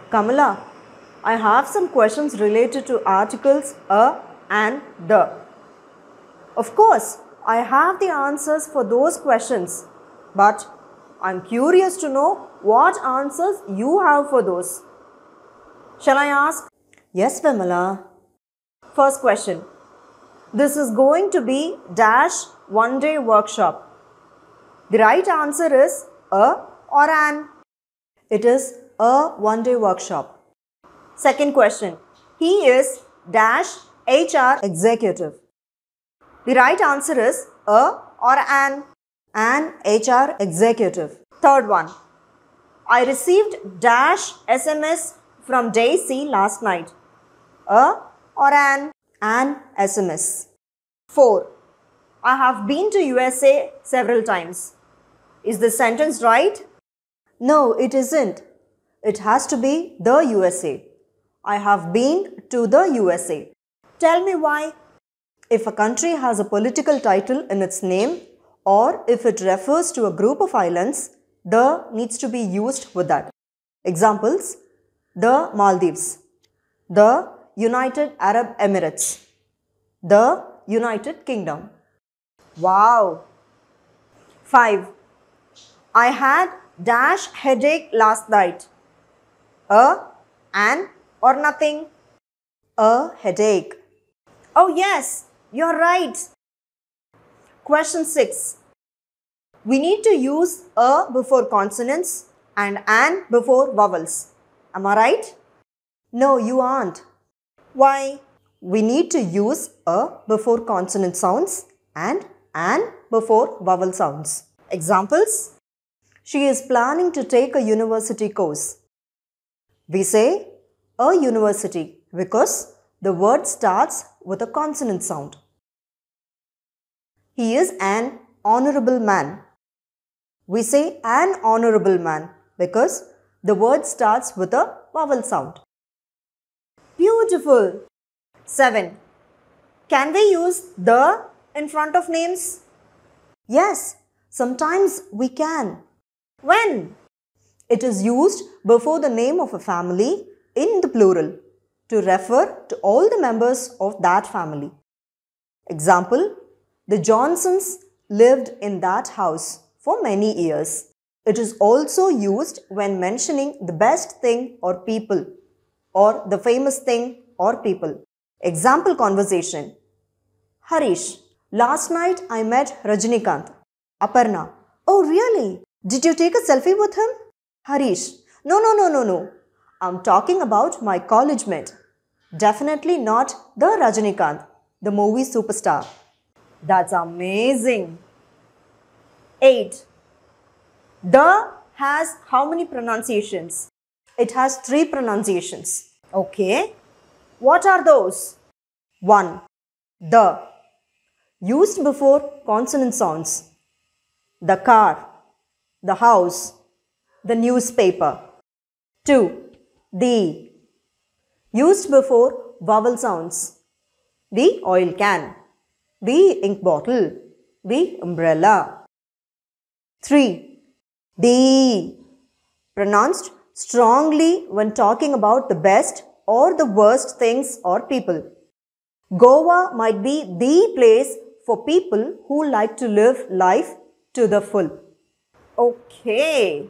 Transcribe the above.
Kamala, I have some questions related to articles a and the. Of course, I have the answers for those questions, but I'm curious to know what answers you have for those. Shall I ask? Yes, Vimala. First question. This is going to be dash one-day workshop. The right answer is a or an. It is a one-day workshop. Second question. He is dash HR executive. The right answer is a or an. An HR executive. Third one. I received dash SMS from Daisy last night. A or an. An SMS. 4. I have been to USA several times. Is the sentence right? No, it isn't. It has to be the USA. I have been to the USA. Tell me why. If a country has a political title in its name, or if it refers to a group of islands, the needs to be used with that. Examples: the Maldives, the United Arab Emirates, the United Kingdom. Wow. 5. I had dash headache last night. A, an or nothing? A headache. Oh yes, you're right. Question 6. We need to use a before consonants and an before vowels. Am I right? No, you aren't. Why? We need to use a before consonant sounds and an before vowel sounds. Examples? She is planning to take a university course. We say a university because the word starts with a consonant sound. He is an honorable man. We say an honorable man because the word starts with a vowel sound. Beautiful. 7. Can we use the in front of names? Yes, sometimes we can. When? It is used before the name of a family in the plural to refer to all the members of that family. Example: the Johnsons lived in that house for many years. It is also used when mentioning the best thing or people or the famous thing or people. Example conversation: Harish, last night I met Rajinikanth. Aparna: oh really? Did you take a selfie with him? Harish: no. I'm talking about my college mate. Definitely not the Rajinikanth, the movie superstar. That's amazing. 8. The has how many pronunciations? It has 3 pronunciations. Okay. What are those? 1. The. Used before consonant sounds. The car, the house, the newspaper. 2. The. Used before vowel sounds. The oil can, the ink bottle, the umbrella. 3. The. Pronounced strongly when talking about the best or the worst things or people. Goa might be the place for people who like to live life to the full. Okay.